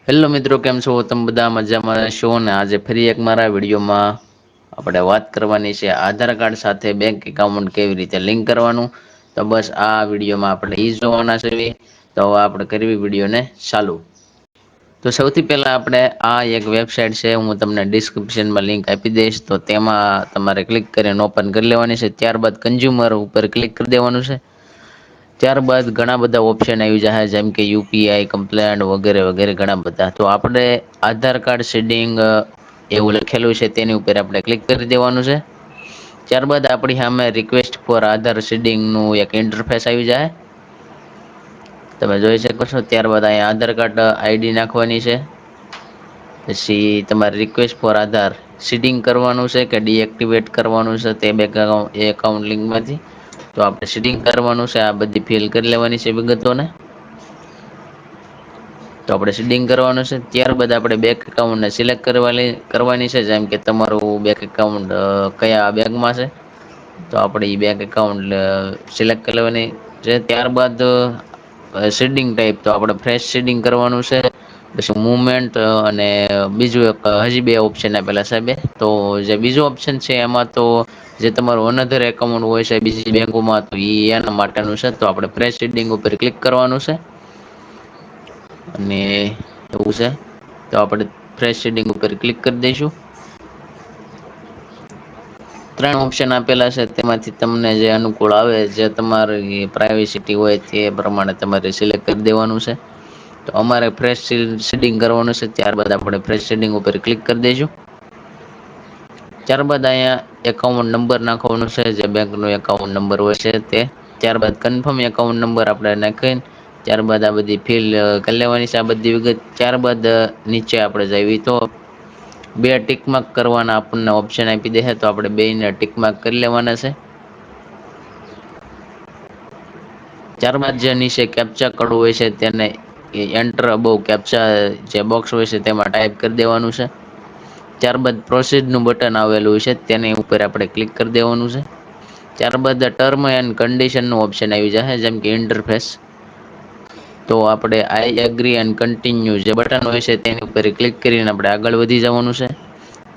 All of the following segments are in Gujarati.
હેલો મિત્રો, કેમ છો? તમે બધા મજામાં છો ને? આજે ફરી એક મારા વિડીયોમાં આપણે વાત કરવાની છે આધાર કાર્ડ સાથે બેંક એકાઉન્ટ કેવી રીતે લિંક કરવાનું. તો બસ આ વિડીયોમાં આપણે ઈ જોવાના છે. તો આપણે કરવી વિડીયોને ચાલુ. તો સૌથી પહેલા આપણે આ એક વેબસાઇટ છે, હું તમને ડિસ્ક્રિપ્શનમાં લિંક આપી દઈશ. તો તેમાં તમારે ક્લિક કરીને ઓપન કરી લેવાની છે. ત્યારબાદ કન્ઝ્યુમર ઉપર ક્લિક કરી દેવાનું છે. ત્યારબાદ ઘણા બધા ઓપ્શન આવી જાય, જેમ કે યુપીઆઈ કમ્પ્લેન્ટ વગેરે વગેરે ઘણા બધા. તો આપણે આધાર કાર્ડ સીડિંગ એવું લખેલું છે, તેની ઉપર આપણે ક્લિક કરી દેવાનું છે. ત્યારબાદ આપણી સામે રિક્વેસ્ટ ફોર આધાર સીડિંગનું એક ઇન્ટરફેસ આવી જાય. તમે જોઈ શકો છો. ત્યારબાદ અહીંયા આધાર કાર્ડ આઈડી નાખવાની છે. પછી તમારે રિક્વેસ્ટ ફોર આધાર સીડિંગ કરવાનું છે કે ડીએક્ટિવેટ કરવાનું છે, તે બે એકાઉન્ટ લિંકમાંથી. તો આપણે સીડિંગ કરવાનું છે. આ બધી ફિલ કરી લેવાની છે વિગતોને. તો આપણે સીડિંગ કરવાનું છે. ત્યારબાદ આપણે બેંક એકાઉન્ટને સિલેક્ટ કરવાની છે, જેમ કે તમારું બેંક એકાઉન્ટ કયા બેંકમાં છે. તો આપણે એ બેંક એકાઉન્ટ સિલેક્ટ કરી લેવાની છે. ત્યારબાદ સીડિંગ ટાઈપ તો આપણે ફ્રેશ સીડિંગ કરવાનું છે. પછી મુવમેન્ટ અને બીજું એક હજી બે ઓપ્શન આપેલા સાહેબે. તો જે બીજું ઓપ્શન છે એમાં તો જે તમારું અનધર એકાઉન્ટ હોય છે બીજી બેંકોમાં, તો એ એના માટેનું છે. તો આપણે ફ્રેશ સીડિંગ ઉપર ક્લિક કરવાનું છે. અને એવું છે, તો આપણે ફ્રેશ સીડિંગ ઉપર ક્લિક કરી દઈશું. ત્રણ ઓપ્શન આપેલા છે, તેમાંથી તમને જે અનુકૂળ આવે, જે તમારી પ્રાઇવેસી હોય તે પ્રમાણે તમારે સિલેક્ટ કરી દેવાનું છે. તો અમારે ફ્રેશ સીડિંગ કરવાનું છે. ત્યારબાદ આપણે ફ્રેશ સીડિંગ ઉપર ક્લિક કરી દઈશું. ત્યારબાદ અહીંયા એકાઉન્ટ નંબર નાખવાનો છે, જે બેંક નો એકાઉન્ટ નંબર હોય છે તે. ત્યારબાદ કન્ફર્મ એકાઉન્ટ નંબર આપણે નાખીને ત્યારબાદ આ બધી ફિલ કરી લેવાની છે, આ બધી વિગત. ત્યારબાદ નીચે આપણે જઈએ તો બે ટીકમાર્ક કરવાના આપણને ઓપ્શન આપી દે. તો આપણે બેને ટીકમાર્ક કરી લેવાના છે. ત્યારબાદ જે નીચે કેપ્ચા કોડ હોય છે તેને એન્ટર અબવ કેપ્ચા જે બોક્સ હોય છે તેમાં ટાઈપ કરી દેવાનું છે. ત્યારબાદ પ્રોસીડ નું બટન આવેલું છે, તેની ઉપર આપણે ક્લિક કરી દેવાનું છે. ત્યારબાદ ટર્મ એન્ડ કન્ડિશન નું ઓપ્શન આવી જશે, જેમ કે ઇન્ટરફેસ. તો આપણે આઈ એગ્રી એન્ડ કન્ટિન્યુ જે બટન હોય છે તેની ઉપર ક્લિક કરીને આપણે આગળ વધી જવાનું છે.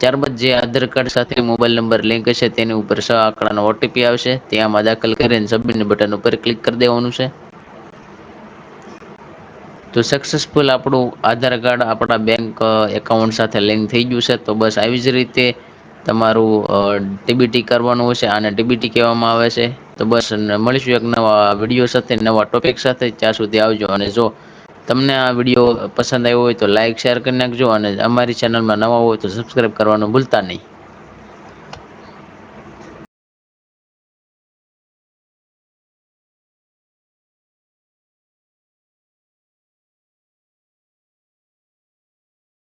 ત્યારબાદ જે આધાર કાર્ડ સાથે મોબાઈલ નંબર લિંક હશે તેની ઉપર 6 આંકડાનો ઓટીપી આવશે. ત્યાંમાં દાખલ કરીને સબમિટ બટન ઉપર ક્લિક કરી દેવાનું છે. તો સક્સેસફુલ આપણું આધાર કાર્ડ આપણા બેંક એકાઉન્ટ સાથે લિંક થઈ ગયું છે. તો બસ આવી જ રીતે તમારું ડીબીટી કરવાનું હશે. આને ડીબીટી કહેવામાં આવે છે. તો બસ મળીશું એક નવા વિડીયો સાથે, નવા ટોપિક સાથે. ત્યાં સુધી આવજો. અને જો તમને આ વિડીયો પસંદ આવ્યો હોય તો લાઈક શેર કરી નાખજો. અને અમારી ચેનલમાં નવા હોય તો સબસ્ક્રાઈબ કરવાનું ભૂલતા નહીં.